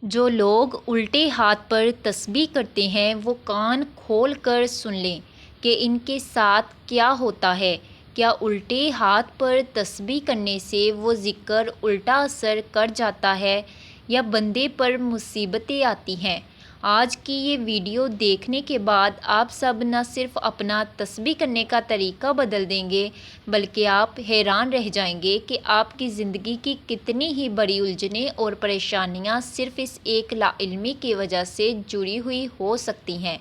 جو لوگ الٹے ہاتھ پر تسبیح کرتے ہیں وہ کان کھول کر سن لیں کہ ان کے ساتھ کیا ہوتا ہے۔ کیا الٹے ہاتھ پر تسبیح کرنے سے وہ ذکر الٹا اثر کر جاتا ہے یا بندے پر مصیبتیں آتی ہیں؟ آج کی یہ ویڈیو دیکھنے کے بعد آپ سب نہ صرف اپنا تسبیح کرنے کا طریقہ بدل دیں گے بلکہ آپ حیران رہ جائیں گے کہ آپ کی زندگی کی کتنی ہی بڑی الجھنیں اور پریشانیاں صرف اس ایک لا علمی کی وجہ سے جڑی ہوئی ہو سکتی ہیں۔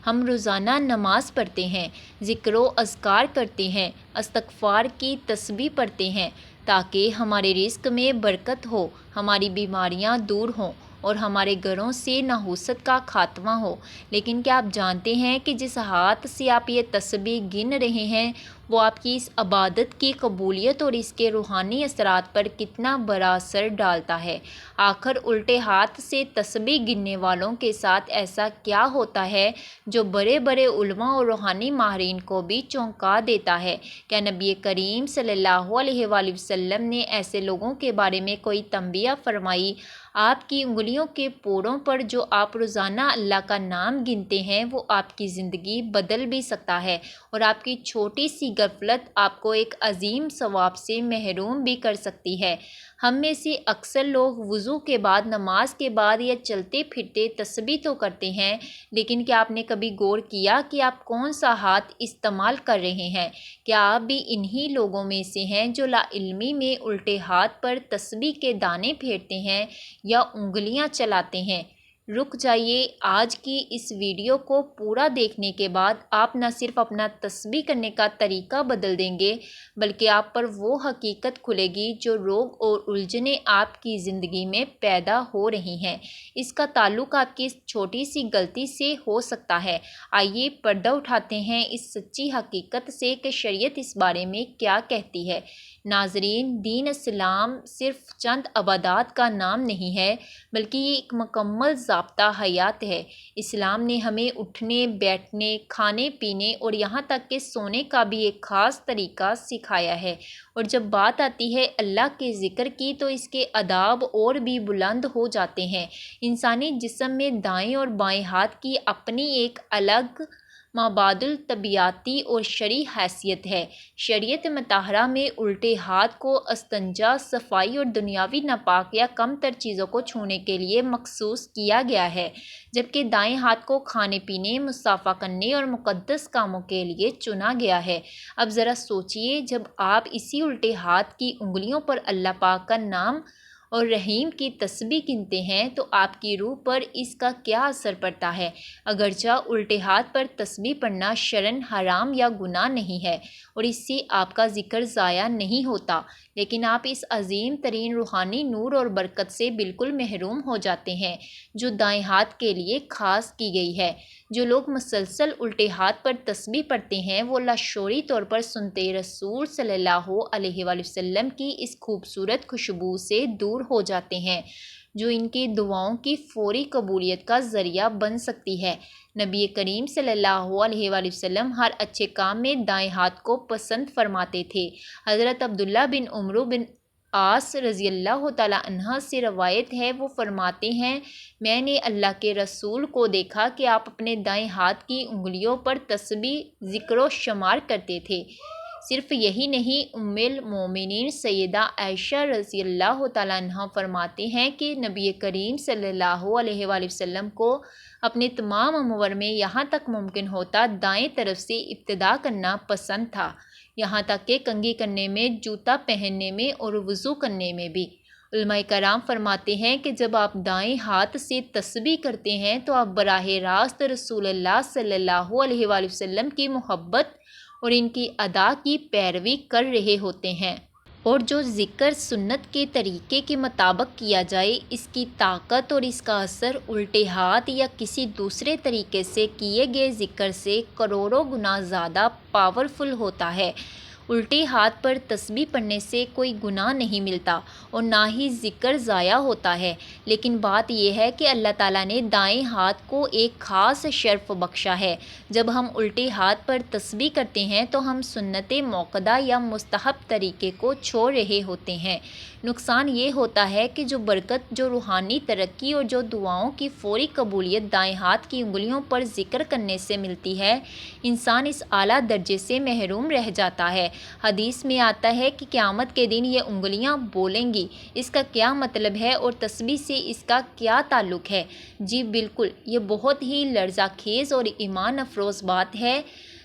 ہم روزانہ نماز پڑھتے ہیں، ذکر و اذکار کرتے ہیں، استغفار کی تسبیح پڑھتے ہیں تاکہ ہمارے رزق میں برکت ہو، ہماری بیماریاں دور ہوں اور ہمارے گھروں سے نحوست کا خاتمہ ہو۔ لیکن کیا آپ جانتے ہیں کہ جس ہاتھ سے آپ یہ تسبیح گن رہے ہیں وہ آپ کی اس عبادت کی قبولیت اور اس کے روحانی اثرات پر کتنا بڑا اثر ڈالتا ہے؟ آخر الٹے ہاتھ سے تسبیح گننے والوں کے ساتھ ایسا کیا ہوتا ہے جو بڑے بڑے علماء اور روحانی ماہرین کو بھی چونکا دیتا ہے؟ کیا نبی کریم صلی اللہ علیہ وآلہ وسلم نے ایسے لوگوں کے بارے میں کوئی تنبیہ فرمائی؟ آپ کی انگلیوں کے پوروں پر جو آپ روزانہ اللہ کا نام گنتے ہیں وہ آپ کی زندگی بدل بھی سکتا ہے اور آپ کی چھوٹی سی غفلت آپ کو ایک عظیم ثواب سے محروم بھی کر سکتی ہے۔ ہم میں سے اکثر لوگ وضو کے بعد، نماز کے بعد یا چلتے پھرتے تسبیح تو کرتے ہیں، لیکن کیا آپ نے کبھی غور کیا کہ آپ کون سا ہاتھ استعمال کر رہے ہیں؟ کیا آپ بھی انہی لوگوں میں سے ہیں جو لا علمی میں الٹے ہاتھ پر تسبیح کے دانے پھیرتے ہیں یا انگلیاں چلاتے ہیں؟ رک جائیے، آج کی اس ویڈیو کو پورا دیکھنے کے بعد آپ نہ صرف اپنا تسبیح کرنے کا طریقہ بدل دیں گے بلکہ آپ پر وہ حقیقت کھلے گی جو روگ اور الجھنیں آپ کی زندگی میں پیدا ہو رہی ہیں، اس کا تعلق آپ کی اس چھوٹی سی غلطی سے ہو سکتا ہے۔ آئیے پردہ اٹھاتے ہیں اس سچی حقیقت سے کہ شریعت اس بارے میں کیا کہتی ہے۔ ناظرین، دین اسلام صرف چند عبادات کا نام نہیں ہے بلکہ یہ ایک مکمل ضابطہ حیات ہے۔ اسلام نے ہمیں اٹھنے، بیٹھنے، کھانے پینے اور یہاں تک کہ سونے کا بھی ایک خاص طریقہ سکھایا ہے، اور جب بات آتی ہے اللہ کے ذکر کی تو اس کے آداب اور بھی بلند ہو جاتے ہیں۔ انسانی جسم میں دائیں اور بائیں ہاتھ کی اپنی ایک الگ مابعد طبیعیاتی اور شرعی حیثیت ہے۔ شریعت مطہرہ میں الٹے ہاتھ کو استنجا، صفائی اور دنیاوی ناپاک یا کم تر چیزوں کو چھونے کے لیے مخصوص کیا گیا ہے، جبکہ دائیں ہاتھ کو کھانے پینے، مصافحہ کرنے اور مقدس کاموں کے لیے چنا گیا ہے۔ اب ذرا سوچئے، جب آپ اسی الٹے ہاتھ کی انگلیوں پر اللہ پاک کا نام اور رحیم کی تسبیح گنتے ہیں تو آپ کی روح پر اس کا کیا اثر پڑتا ہے؟ اگرچہ الٹے ہاتھ پر تسبیح پڑھنا شرعاً حرام یا گناہ نہیں ہے اور اس سے آپ کا ذکر ضائع نہیں ہوتا، لیکن آپ اس عظیم ترین روحانی نور اور برکت سے بالکل محروم ہو جاتے ہیں جو دائیں ہاتھ کے لیے خاص کی گئی ہے۔ جو لوگ مسلسل الٹے ہاتھ پر تسبیح پڑھتے ہیں وہ لاشعوری طور پر سنتے رسول صلی اللہ علیہ وآلہ وسلم کی اس خوبصورت خوشبو سے دور ہو جاتے ہیں جو ان کی دعاؤں کی فوری قبولیت کا ذریعہ بن سکتی ہے۔ نبی کریم صلی اللہ علیہ وآلہ وسلم ہر اچھے کام میں دائیں ہاتھ کو پسند فرماتے تھے۔ حضرت عبداللہ بن عمرو بن عاص رضی اللہ تعالیٰ عنہ سے روایت ہے، وہ فرماتے ہیں، میں نے اللہ کے رسول کو دیکھا کہ آپ اپنے دائیں ہاتھ کی انگلیوں پر تسبیح، ذکر و شمار کرتے تھے۔ صرف یہی نہیں، ام المومنین سیدہ عائشہ رضی اللہ تعالیٰ عنہ فرماتے ہیں کہ نبی کریم صلی اللہ علیہ وآلہ وسلم کو اپنے تمام امور میں یہاں تک ممکن ہوتا دائیں طرف سے ابتدا کرنا پسند تھا، یہاں تک کہ کنگھی کرنے میں، جوتا پہننے میں اور وضو کرنے میں بھی۔ علماء کرام فرماتے ہیں کہ جب آپ دائیں ہاتھ سے تسبیح کرتے ہیں تو آپ براہ راست رسول اللہ صلی اللہ علیہ وآلہ وسلم کی محبت اور ان کی ادا کی پیروی کر رہے ہوتے ہیں، اور جو ذکر سنت کے طریقے کے مطابق کیا جائے اس کی طاقت اور اس کا اثر الٹے ہاتھ یا کسی دوسرے طریقے سے کیے گئے ذکر سے کروڑوں گنا زیادہ پاورفل ہوتا ہے۔ الٹے ہاتھ پر تسبیح پڑھنے سے کوئی گناہ نہیں ملتا اور نہ ہی ذکر ضائع ہوتا ہے، لیکن بات یہ ہے کہ اللہ تعالیٰ نے دائیں ہاتھ کو ایک خاص شرف بخشا ہے۔ جب ہم الٹے ہاتھ پر تسبیح کرتے ہیں تو ہم سنت موقدہ یا مستحب طریقے کو چھوڑ رہے ہوتے ہیں نقصان یہ ہوتا ہے کہ جو برکت، جو روحانی ترقی اور جو دعاؤں کی فوری قبولیت دائیں ہاتھ کی انگلیوں پر ذکر کرنے سے ملتی ہے، انسان اس اعلیٰ درجے سے محروم رہ جاتا ہے۔ حدیث میں آتا ہے کہ قیامت کے دن یہ انگلیاں بولیں گی۔ اس کا کیا مطلب ہے اور تسبیح سے اس کا کیا تعلق ہے؟ جی بالکل، یہ بہت ہی لرزہ خیز اور ایمان افروز بات ہے۔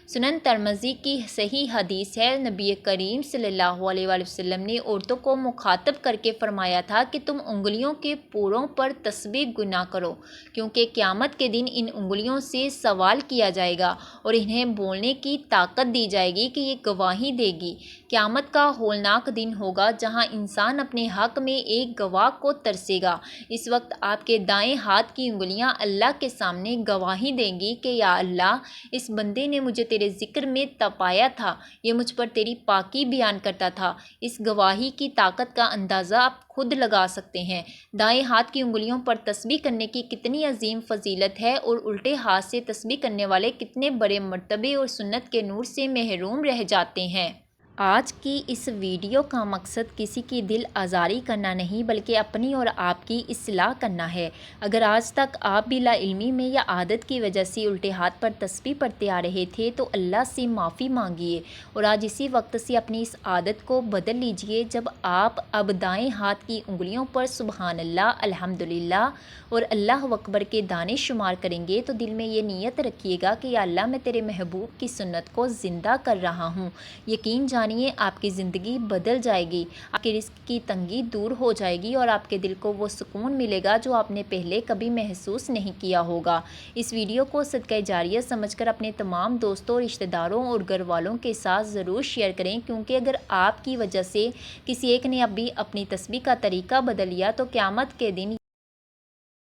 سنن ترمذی کی صحیح حدیث ہے، نبی کریم صلی اللہ علیہ وآلہ وسلم نے عورتوں کو مخاطب کر کے فرمایا تھا کہ تم انگلیوں کے پوروں پر تسبیح گنا کرو، کیونکہ قیامت کے دن ان انگلیوں سے سوال کیا جائے گا اور انہیں بولنے کی طاقت دی جائے گی کہ یہ گواہی دے گی۔ قیامت کا ہولناک دن ہوگا جہاں انسان اپنے حق میں ایک گواہ کو ترسے گا۔ اس وقت آپ کے دائیں ہاتھ کی انگلیاں اللہ کے سامنے گواہی دیں گی کہ یا اللہ، اس بندے نے مجھے تیرے ذکر میں تپایا تھا، یہ مجھ پر تیری پاکی بیان کرتا تھا۔ اس گواہی کی طاقت کا اندازہ آپ خود لگا سکتے ہیں۔ دائیں ہاتھ کی انگلیوں پر تسبیح کرنے کی کتنی عظیم فضیلت ہے اور الٹے ہاتھ سے تسبیح کرنے والے کتنے بڑے مرتبے اور سنت کے نور سے محروم رہ جاتے ہیں۔ آج کی اس ویڈیو کا مقصد کسی کی دل آزاری کرنا نہیں بلکہ اپنی اور آپ کی اصلاح کرنا ہے۔ اگر آج تک آپ بھی لا علمی میں یا عادت کی وجہ سے الٹے ہاتھ پر تسبیح پڑھتے آ رہے تھے تو اللہ سے معافی مانگیے اور آج اسی وقت سے اپنی اس عادت کو بدل لیجئے۔ جب آپ اب دائیں ہاتھ کی انگلیوں پر سبحان اللہ، الحمدللہ اور اللہ اکبر کے دانے شمار کریں گے تو دل میں یہ نیت رکھیے گا کہ یا اللہ، میں تیرے محبوب کی سنت کو زندہ کر رہا ہوں۔ یقین جانیے آپ کی زندگی بدل جائے گی، آپ کے رزق کی تنگی دور ہو جائے گی اور آپ کے دل کو وہ سکون ملے گا جو آپ نے پہلے کبھی محسوس نہیں کیا ہوگا۔ اس ویڈیو کو صدقہ جاریہ سمجھ کر اپنے تمام دوستوں، رشتہ داروں اور گھر والوں کے ساتھ ضرور شیئر کریں، کیونکہ اگر آپ کی وجہ سے کسی ایک نے اب بھی اپنی تسبیح کا طریقہ بدل لیا تو قیامت کے دن